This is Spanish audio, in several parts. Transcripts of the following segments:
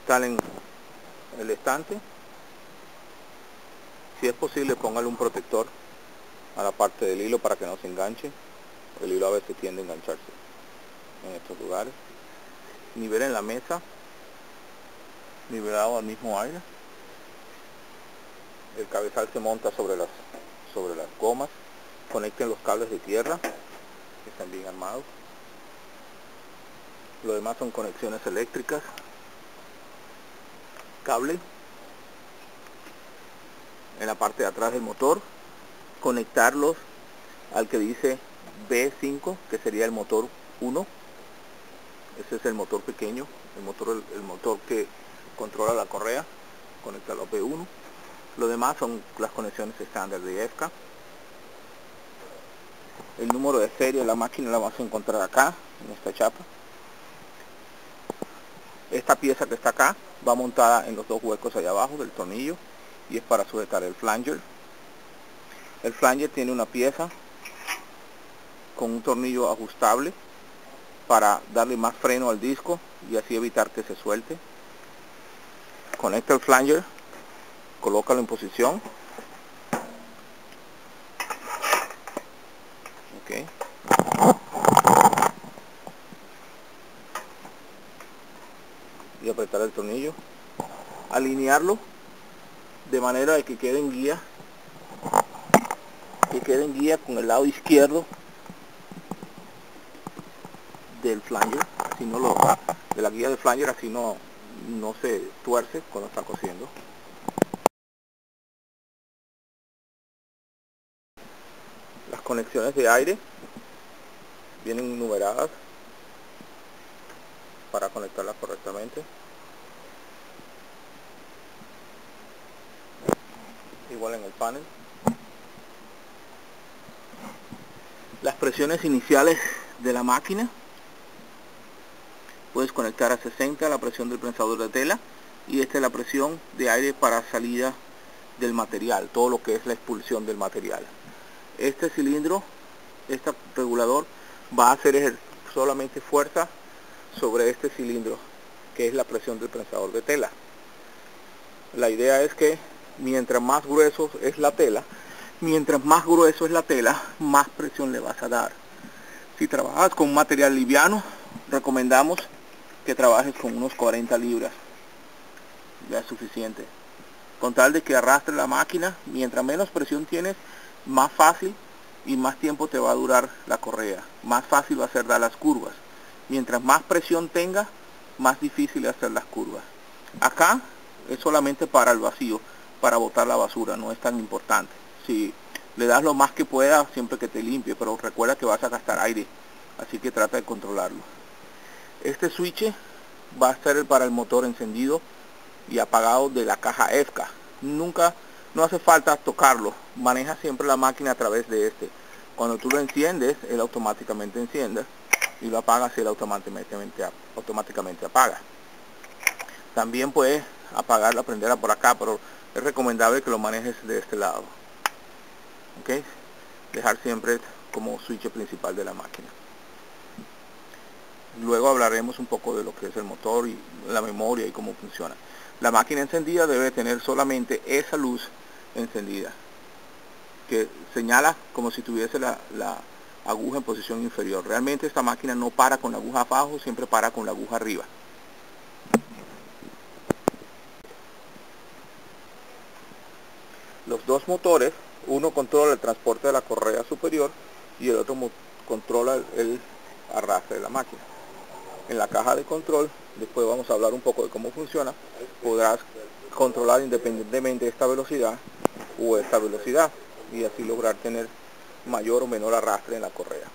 instalen el estante. Si es posible, póngale un protector a la parte del hilo para que no se enganche. El hilo a veces tiende a engancharse en estos lugares. Nivelen la mesa, nivelado al mismo aire. El cabezal se monta sobre las gomas. Conecten los cables de tierra, que están bien armados. Lo demás son conexiones eléctricas. Cable en la parte de atrás del motor. Conectarlos al que dice B5, que sería el motor 1. Ese es el motor pequeño, el motor que controla la correa. Conectarlo a B1. Lo demás son las conexiones estándar de EFCA. El número de serie de la máquina la vas a encontrar acá, en esta chapa. Esta pieza que está acá va montada en los dos huecos allá abajo del tornillo y es para sujetar el flanger. El flanger tiene una pieza con un tornillo ajustable para darle más freno al disco y así evitar que se suelte. Conecta el flanger, colócalo en posición. Okay. Y apretar el tornillo. Alinearlo de manera de que quede en guía. Con el lado izquierdo del flanger, así no lo de la guía del flanger, así no se tuerce cuando está cosiendo. Las conexiones de aire vienen numeradas para conectarlas correctamente. Igual en el panel. Las presiones iniciales de la máquina. Puedes conectar a 60 la presión del prensador de tela y esta es la presión de aire para salida del material, todo lo que es la expulsión del material. Este cilindro, este regulador va a hacer solamente fuerza sobre este cilindro, que es la presión del prensador de tela. La idea es que mientras más grueso es la tela, más presión le vas a dar. Si trabajas con un material liviano, recomendamos que trabajes con unos 40 libras. Ya es suficiente. Con tal de que arrastre la máquina, mientras menos presión tienes, más fácil y más tiempo te va a durar la correa. Más fácil va a ser dar las curvas. Mientras más presión tenga, más difícil es hacer las curvas. Acá es solamente para el vacío, para botar la basura, no es tan importante. Si le das lo más que pueda, siempre que te limpie, pero recuerda que vas a gastar aire, así que trata de controlarlo. Este switch va a ser para el motor encendido y apagado de la caja EFCA. No hace falta tocarlo, maneja siempre la máquina a través de este. Cuando tú lo enciendes, él automáticamente enciende, y lo apagas, él automáticamente apaga. También puedes apagarla, prenderla por acá, pero es recomendable que lo manejes de este lado. ¿Okay? Dejar siempre como switch principal de la máquina. Luego hablaremos un poco de lo que es el motor y la memoria y cómo funciona. La máquina encendida debe tener solamente esa luz encendida, que señala como si tuviese la aguja en posición inferior. Realmente esta máquina no para con la aguja abajo, siempre para con la aguja arriba. Los dos motores, uno controla el transporte de la correa superior y el otro controla el arrastre de la máquina. En la caja de control, después vamos a hablar un poco de cómo funciona, podrás controlar independientemente esta velocidad o esta velocidad y así lograr tener mayor o menor arrastre en la correa.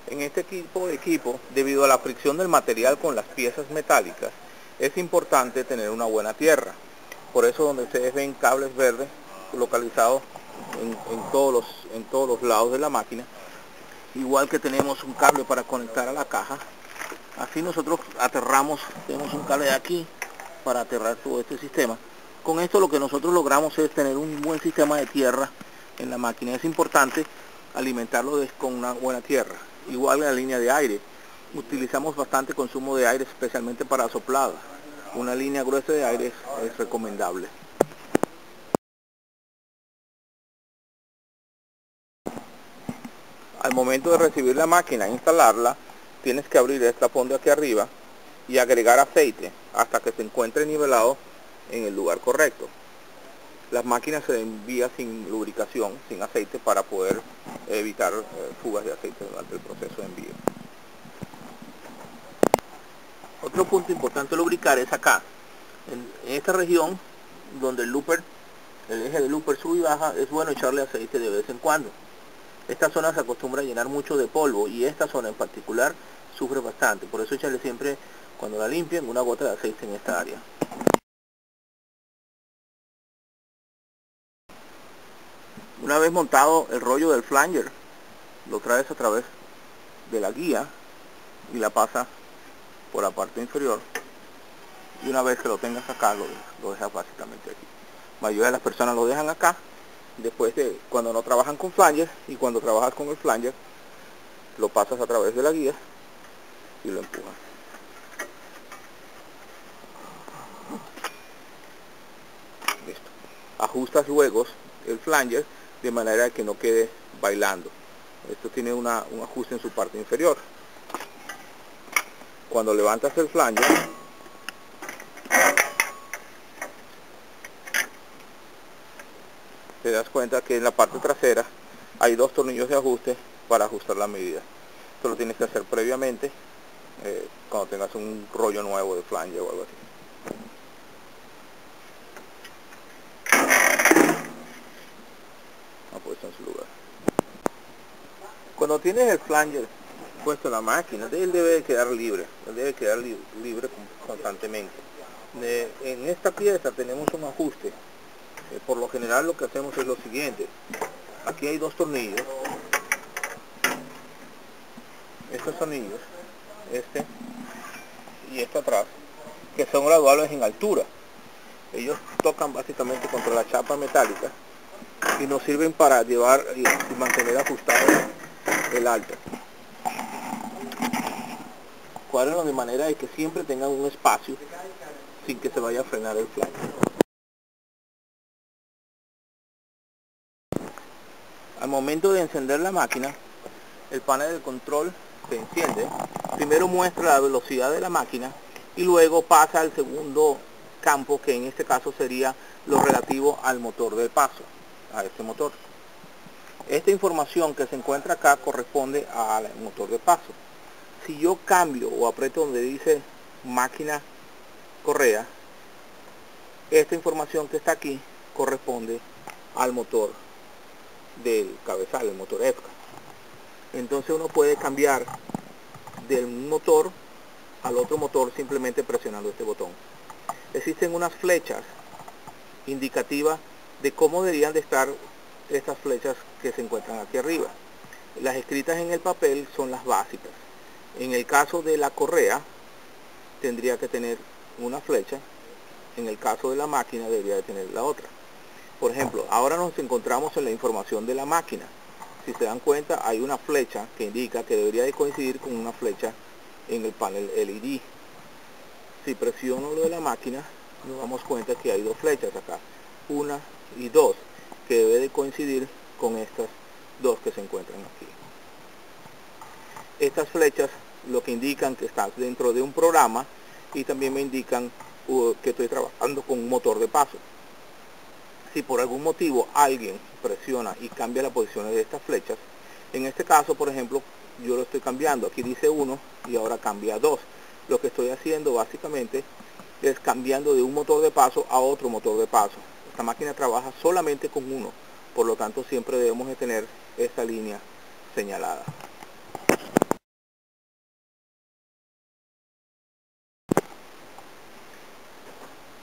En este tipo de equipo, debido a la fricción del material con las piezas metálicas, es importante tener una buena tierra. Por eso donde ustedes ven cables verdes localizados en todos los lados de la máquina, igual que tenemos un cable para conectar a la caja, así nosotros aterramos, tenemos un cable de aquí para aterrar todo este sistema. Con esto lo que nosotros logramos es tener un buen sistema de tierra en la máquina. Es importante alimentarlo con una buena tierra. Igual la línea de aire. Utilizamos bastante consumo de aire, especialmente para sopladas. Una línea gruesa de aire es recomendable. Al momento de recibir la máquina e instalarla, tienes que abrir el tapón de aquí arriba y agregar aceite hasta que se encuentre nivelado en el lugar correcto. Las máquinas se envían sin lubricación, sin aceite, para poder evitar fugas de aceite durante el proceso de envío. Otro punto importante lubricar es acá, en esta región donde el eje del looper sube y baja. Es bueno echarle aceite de vez en cuando. Esta zona se acostumbra a llenar mucho de polvo y esta zona en particular sufre bastante. Por eso echarle siempre, cuando la limpien, una gota de aceite en esta área. Una vez montado el rollo del flanger, lo traes a través de la guía y la pasas por la parte inferior. Y una vez que lo tengas acá, lo dejas básicamente aquí. La mayoría de las personas lo dejan acá, después de cuando no trabajan con flanger, y cuando trabajas con el flanger, lo pasas a través de la guía y lo empujas. Listo. Ajustas luego el flanger de manera que no quede bailando. Esto tiene un ajuste en su parte inferior. Cuando levantas el flanger, te das cuenta que en la parte trasera hay dos tornillos de ajuste para ajustar la medida. Esto lo tienes que hacer previamente, cuando tengas un rollo nuevo de flanger o algo así. Puesto en su lugar. Cuando tienes el flanger puesto en la máquina, él debe quedar libre, libre constantemente. En esta pieza tenemos un ajuste. Por lo general lo que hacemos es lo siguiente: aquí hay dos tornillos, estos tornillos, este y este atrás, que son graduables en altura. Ellos tocan básicamente contra la chapa metálica y nos sirven para llevar y mantener ajustado el alto. Cuádrenlo de manera de que siempre tengan un espacio sin que se vaya a frenar el flanger. Al momento de encender la máquina, el panel de control se enciende. Primero muestra la velocidad de la máquina y luego pasa al segundo campo, que en este caso sería lo relativo al motor de paso, a este motor. Esta información que se encuentra acá corresponde al motor de paso. Si yo cambio o aprieto donde dice máquina correa, esta información que está aquí corresponde al motor del cabezal, el motor EFCA. Entonces uno puede cambiar del motor al otro motor simplemente presionando este botón. Existen unas flechas indicativas de cómo deberían de estar estas flechas que se encuentran aquí arriba. Las escritas en el papel son las básicas. En el caso de la correa tendría que tener una flecha, en el caso de la máquina debería de tener la otra. Por ejemplo, ahora nos encontramos en la información de la máquina. Si se dan cuenta, hay una flecha que indica que debería de coincidir con una flecha en el panel LED. Si presiono lo de la máquina, nos damos cuenta que hay dos flechas acá, una y dos, que debe de coincidir con estas dos que se encuentran aquí. Estas flechas lo que indican que estás dentro de un programa, y también me indican que estoy trabajando con un motor de paso. Si por algún motivo alguien presiona y cambia las posiciones de estas flechas, en este caso, por ejemplo, yo lo estoy cambiando. Aquí dice 1 y ahora cambia a 2. Lo que estoy haciendo básicamente es cambiando de un motor de paso a otro motor de paso. Esta máquina trabaja solamente con uno, por lo tanto siempre debemos de tener esta línea señalada.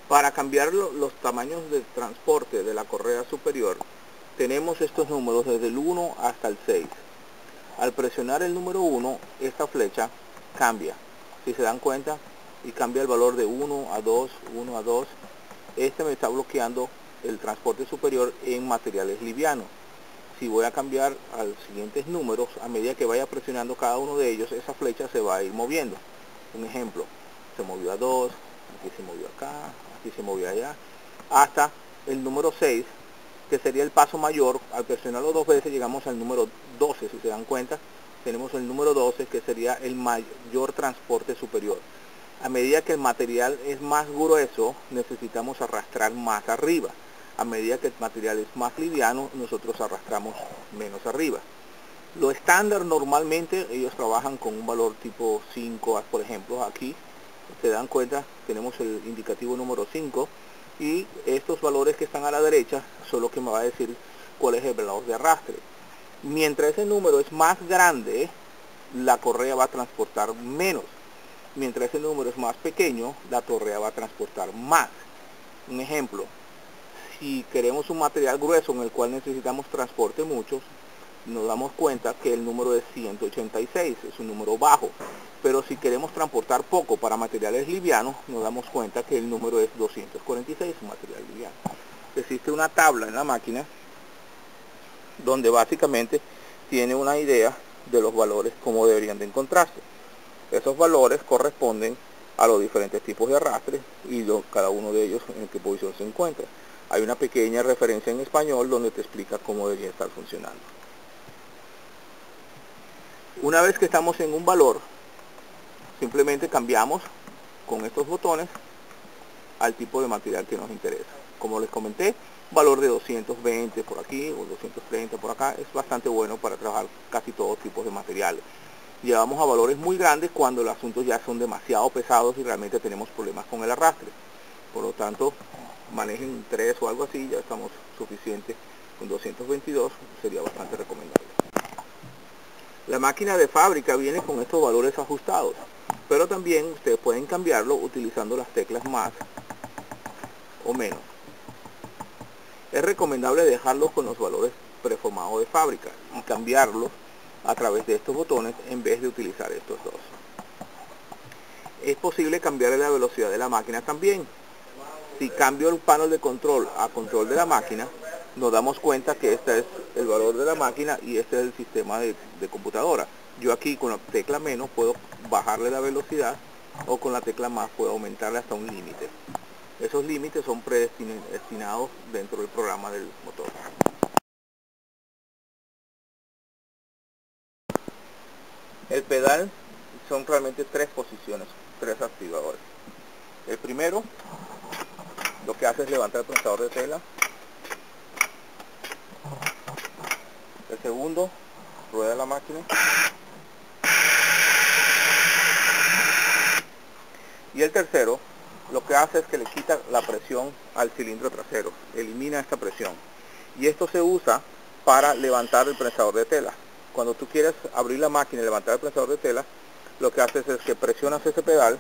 Para cambiar los tamaños de transporte de la correa superior, tenemos estos números desde el 1 hasta el 6. Al presionar el número 1, esta flecha cambia. Si se dan cuenta, y cambia el valor de 1 a 2, 1 a 2. Este me está bloqueando el transporte superior en materiales livianos. si voy a cambiar a los siguientes números, a medida que vaya presionando cada uno de ellos, esa flecha se va a ir moviendo. Un ejemplo, se movió a 2, aquí se movió acá, aquí se movió allá, hasta el número 6, que sería el paso mayor. Al presionarlo 2 veces llegamos al número 12, si se dan cuenta, tenemos el número 12, que sería el mayor transporte superior. A medida que el material es más grueso, necesitamos arrastrar más arriba. A medida que el material es más liviano, nosotros arrastramos menos arriba. Lo estándar, normalmente ellos trabajan con un valor tipo 5, por ejemplo. Aquí se dan cuenta, tenemos el indicativo número 5, y estos valores que están a la derecha son los que me va a decir cuál es el valor de arrastre. Mientras ese número es más grande, la correa va a transportar menos. Mientras ese número es más pequeño, la correa va a transportar más. Un ejemplo, si queremos un material grueso en el cual necesitamos transporte mucho, nos damos cuenta que el número es 186, es un número bajo. Pero si queremos transportar poco para materiales livianos, nos damos cuenta que el número es 246, un material liviano. Existe una tabla en la máquina donde básicamente tiene una idea de los valores, cómo deberían de encontrarse. Esos valores corresponden a los diferentes tipos de arrastre y cada uno de ellos en qué posición se encuentra. Hay una pequeña referencia en español donde te explica cómo debería estar funcionando. Una vez que estamos en un valor, simplemente cambiamos con estos botones al tipo de material que nos interesa. Como les comenté, valor de 220 por aquí o 230 por acá es bastante bueno para trabajar casi todos tipos de materiales. Llevamos a valores muy grandes cuando los asuntos ya son demasiado pesados y realmente tenemos problemas con el arrastre. Por lo tanto, manejen 3 o algo así, ya estamos suficientes. Con 222 sería bastante recomendable. La máquina de fábrica viene con estos valores ajustados, pero también ustedes pueden cambiarlo utilizando las teclas más o menos. Es recomendable dejarlos con los valores preformados de fábrica y cambiarlos a través de estos botones en vez de utilizar estos dos. Es posible cambiar la velocidad de la máquina también. Si cambio el panel de control a control de la máquina, nos damos cuenta que este es el valor de la máquina y este es el sistema de computadora. Yo aquí con la tecla menos puedo bajarle la velocidad, o con la tecla más puedo aumentarle hasta un límite. Esos límites son predestinados dentro del programa del motor. El pedal son realmente 3 posiciones, 3 activadores. El primero, lo que hace es levantar el prensador de tela. El segundo, rueda la máquina. Y el tercero, lo que hace es que le quita la presión al cilindro trasero, elimina esta presión. Y esto se usa para levantar el prensador de tela. Cuando tú quieres abrir la máquina y levantar el prensador de tela, lo que haces es que presionas ese pedal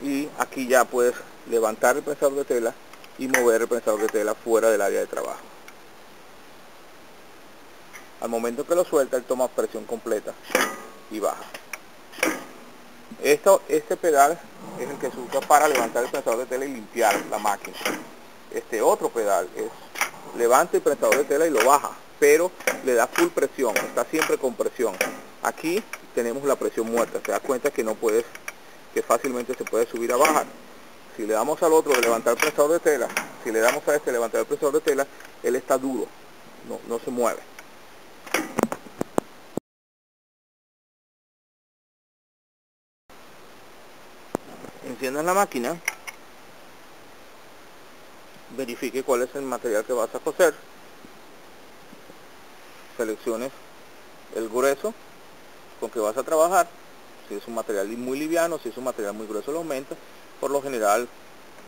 y aquí ya puedes levantar el prensador de tela y mover el prensador de tela fuera del área de trabajo. Al momento que lo suelta, él toma presión completa y baja. Este pedal es el que se usa para levantar el prensador de tela y limpiar la máquina. Este otro pedal es levanta el prensador de tela y lo baja, pero le da full presión, está siempre con presión. Aquí tenemos la presión muerta, te das cuenta que no puedes, que fácilmente se puede subir a bajar. Si le damos al otro de levantar el prensador de tela, si le damos a este levantar el prensador de tela, él está duro, no se mueve. Enciendas la máquina, verifique cuál es el material que vas a coser, selecciones el grueso con que vas a trabajar. Si es un material muy liviano, si es un material muy grueso lo aumenta. Por lo general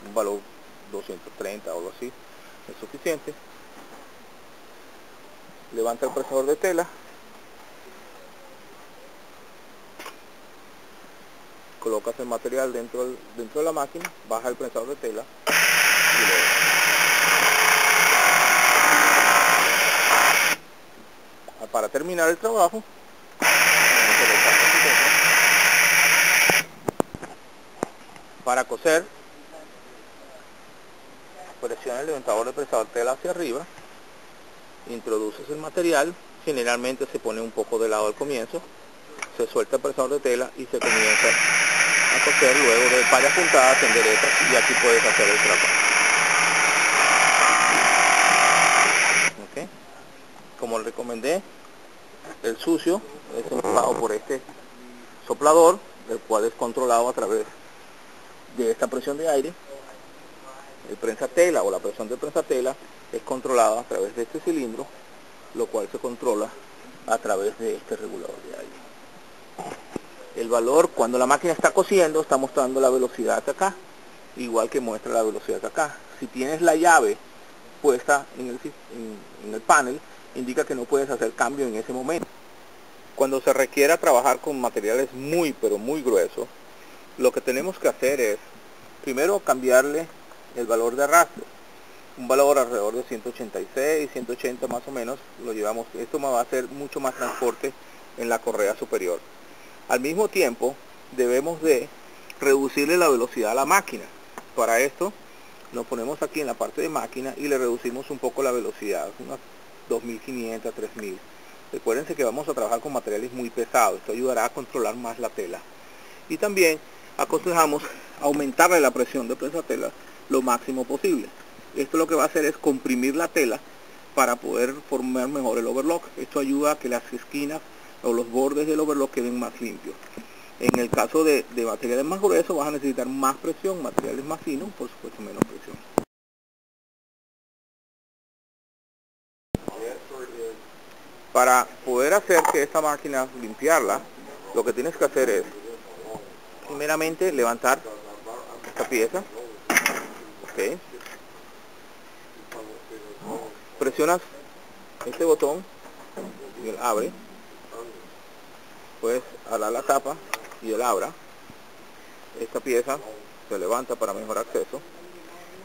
un valor 230 o algo así es suficiente. Levanta el presador de tela, colocas el material dentro de la máquina, baja el prensador de tela y para terminar el trabajo, para coser, presiona el levantador de prensador de tela hacia arriba introduces el material, generalmente se pone un poco de lado al comienzo, se suelta el presador de tela y se comienza a coser. Luego de varias puntadas se endereza y aquí puedes hacer el trabajo. ¿Okay? Como les recomendé, el sucio es empujado por este soplador, el cual es controlado a través de esta presión de aire. El prensatela o la presión de prensatela es controlada a través de este cilindro, lo cual se controla a través de este regulador de aire. El valor, cuando la máquina está cosiendo, está mostrando la velocidad acá, igual que muestra la velocidad acá. Si tienes la llave puesta en el panel, indica que no puedes hacer cambio en ese momento. Cuando se requiera trabajar con materiales pero muy gruesos, lo que tenemos que hacer es, primero, cambiarle el valor de arrastre. Un valor alrededor de 186, 180 más o menos, lo llevamos. Esto va a hacer mucho más transporte en la correa superior. Al mismo tiempo, debemos de reducirle la velocidad a la máquina. Para esto, nos ponemos aquí en la parte de máquina y le reducimos un poco la velocidad, unas 2500, 3000. Recuérdense que vamos a trabajar con materiales muy pesados, esto ayudará a controlar más la tela. Y también aconsejamos aumentarle la presión de prensatela lo máximo posible. Esto lo que va a hacer es comprimir la tela para poder formar mejor el overlock. Esto ayuda a que las esquinas o los bordes del overlock queden más limpios. En el caso de materiales más gruesos vas a necesitar más presión, materiales más finos, por supuesto menos presión. Para poder hacer que esta máquina limpiarla, lo que tienes que hacer es primeramente levantar esta pieza, ¿okay? Presionas este botón y él abre, puedes jalar la tapa y él abra. Esta pieza se levanta para mejor acceso.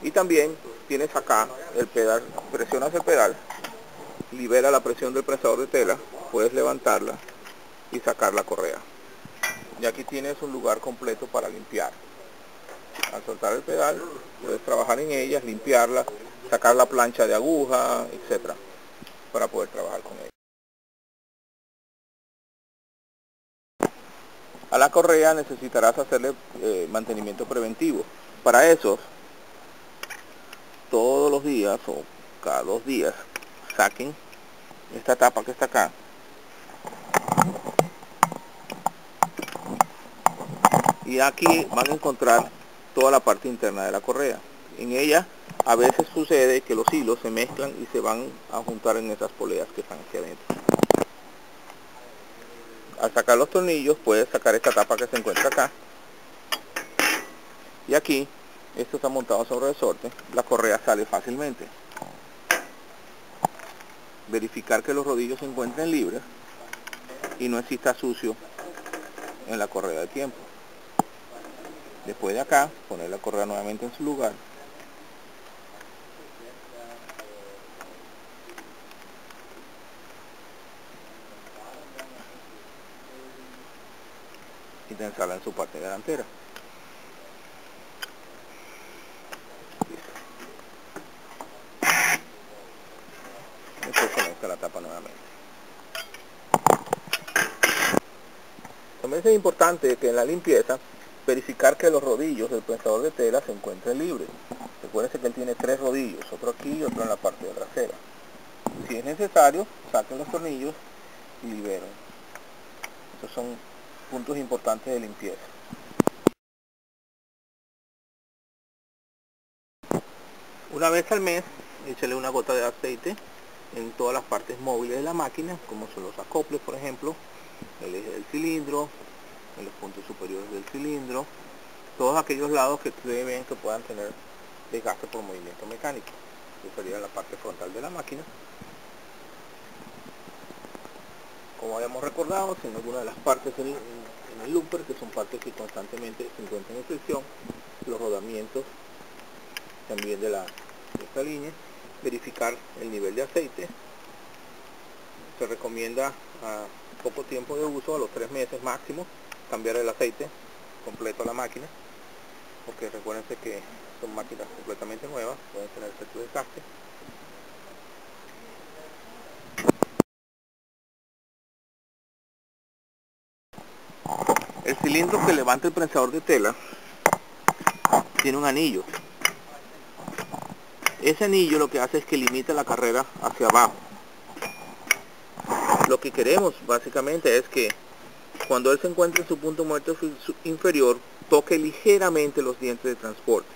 Y también tienes acá el pedal, presionas el pedal, libera la presión del presador de tela, puedes levantarla y sacar la correa. Y aquí tienes un lugar completo para limpiar. Al soltar el pedal, puedes trabajar en ellas, limpiarla, sacar la plancha de aguja, etcétera, para poder trabajar con ella. A la correa necesitarás hacerle mantenimiento preventivo. Para eso, todos los días o cada 2 días, saquen esta tapa que está acá y aquí van a encontrar toda la parte interna de la correa. En ella a veces sucede que los hilos se mezclan y se van a juntar en esas poleas que están aquí adentro. Al sacar los tornillos puedes sacar esta tapa que se encuentra acá y aquí, esto está montado sobre resorte, la correa sale fácilmente. Verificar que los rodillos se encuentren libres y no exista sucio en la correa de tiempo. Después de acá, poner la correa nuevamente en su lugar. Y tensarla en su parte delantera. Después conecta la tapa nuevamente. También es importante que en la limpieza verificar que los rodillos del prensador de tela se encuentren libres. Recuerden que él tiene 3 rodillos, otro aquí y otro en la parte trasera. Si es necesario, saquen los tornillos y liberen. Estos son puntos importantes de limpieza. Una vez al mes, échale una gota de aceite en todas las partes móviles de la máquina, como son los acoples, por ejemplo, el eje del cilindro, en los puntos superiores del cilindro, todos aquellos lados que ustedes ven que puedan tener desgaste por movimiento mecánico. Eso sería la parte frontal de la máquina. Como habíamos recordado, en alguna de las partes en el lumper, que son partes que constantemente se encuentran en fricción, los rodamientos también de esta línea, verificar el nivel de aceite. Se recomienda a poco tiempo de uso, a los 3 meses máximo, cambiar el aceite completo a la máquina, porque recuérdense que son máquinas completamente nuevas, pueden tener cierto desgaste. El cilindro que levanta el prensador de tela tiene un anillo. Ese anillo lo que hace es que limita la carrera hacia abajo. Lo que queremos básicamente es que cuando él se encuentre en su punto muerto inferior, toque ligeramente los dientes de transporte.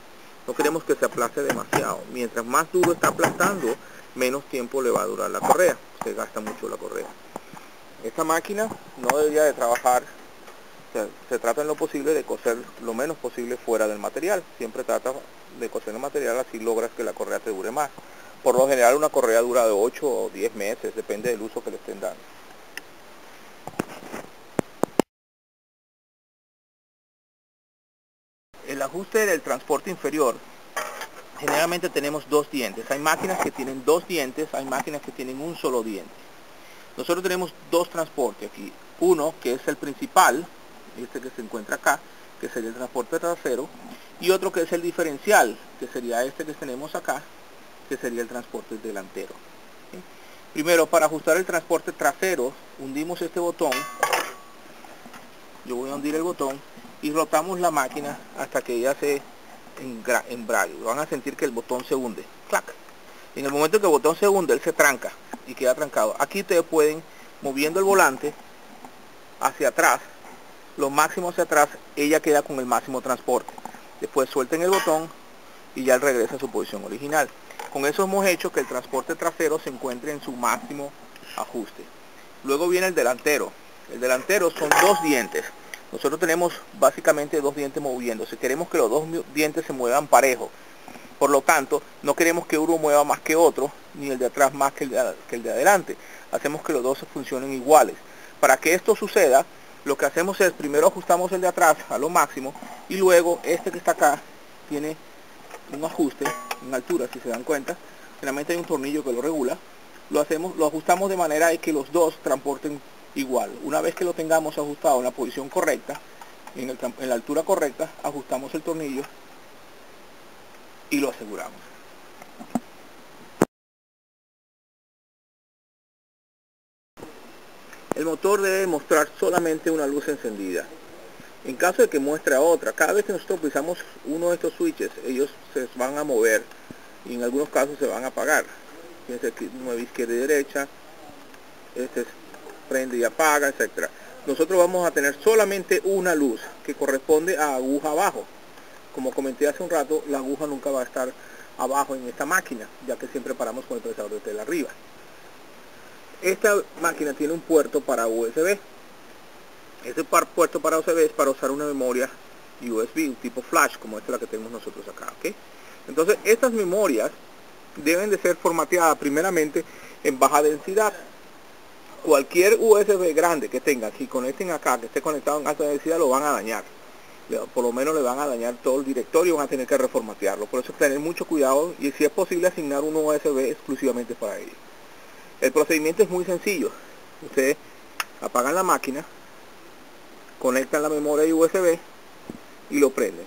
No queremos que se aplaste demasiado. Mientras más duro está aplastando, menos tiempo le va a durar la correa. Se gasta mucho la correa. Esta máquina no debería de trabajar, se trata en lo posible de coser lo menos posible fuera del material. Siempre trata de coser el material, así logras que la correa te dure más. Por lo general una correa dura de 8 o 10 meses, depende del uso que le estén dando. El ajuste del transporte inferior, generalmente tenemos dos dientes. Hay máquinas que tienen dos dientes, hay máquinas que tienen un solo diente. Nosotros tenemos dos transportes aquí. Uno que es el principal, este que se encuentra acá, que sería el transporte trasero, y otro que es el diferencial, que sería este que tenemos acá, que sería el transporte delantero. ¿Sí? Primero, para ajustar el transporte trasero, hundimos este botón. Yo voy a hundir el botón y rotamos la máquina hasta que ella se embrague. Van a sentir que el botón se hunde. ¡Clac! En el momento que el botón se hunde, él se tranca y queda trancado. Aquí ustedes pueden, moviendo el volante hacia atrás, lo máximo hacia atrás, ella queda con el máximo transporte. Después suelten el botón y ya él regresa a su posición original. Con eso hemos hecho que el transporte trasero se encuentre en su máximo ajuste. Luego viene el delantero. El delantero son dos dientes. Nosotros tenemos básicamente dos dientes moviéndose. Queremos que los dos dientes se muevan parejo. Por lo tanto, no queremos que uno mueva más que otro, ni el de atrás más que el de adelante. Hacemos que los dos funcionen iguales. Para que esto suceda, lo que hacemos es, primero ajustamos el de atrás a lo máximo, y luego este que está acá tiene un ajuste en altura, si se dan cuenta. Generalmente hay un tornillo que lo regula. Lo ajustamos de manera de que los dos transporten igual. Una vez que lo tengamos ajustado en la posición correcta, en la altura correcta, ajustamos el tornillo y lo aseguramos. El motor debe mostrar solamente una luz encendida. En caso de que muestre otra, cada vez que nosotros pisamos uno de estos switches, ellos se van a mover y en algunos casos se van a apagar. Fíjense que mueve izquierda y derecha, este prende y apaga, etcétera. Nosotros vamos a tener solamente una luz que corresponde a aguja abajo. Como comenté hace un rato, la aguja nunca va a estar abajo en esta máquina, ya que siempre paramos con el prensador de tela arriba. Esta máquina tiene un puerto para USB. Ese puerto para USB es para usar una memoria USB, un tipo flash, como esta la que tenemos nosotros acá, ¿ok? Entonces, estas memorias deben de ser formateadas primeramente en baja densidad. Cualquier USB grande que tengan, si conecten acá, que esté conectado en alta densidad, lo van a dañar. Por lo menos le van a dañar todo el directorio y van a tener que reformatearlo. Por eso tener mucho cuidado y si es posible asignar un USB exclusivamente para ello. El procedimiento es muy sencillo. Ustedes apagan la máquina, conectan la memoria USB y lo prenden.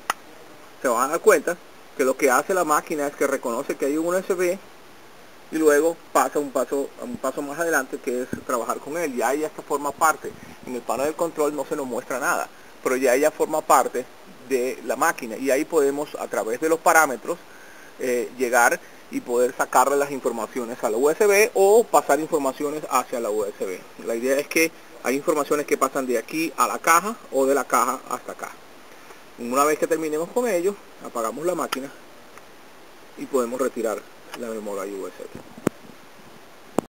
Se van a dar cuenta que lo que hace la máquina es que reconoce que hay un USB y luego pasa un paso más adelante, que es trabajar con él. Ya ella forma parte. En el panel del control no se nos muestra nada, pero ya ella forma parte de la máquina y ahí podemos, a través de los parámetros, llegar y poder sacarle las informaciones a la USB o pasar informaciones hacia la USB. La idea es que hay informaciones que pasan de aquí a la caja o de la caja hasta acá. Una vez que terminemos con ello, apagamos la máquina y podemos retirar la memoria USB.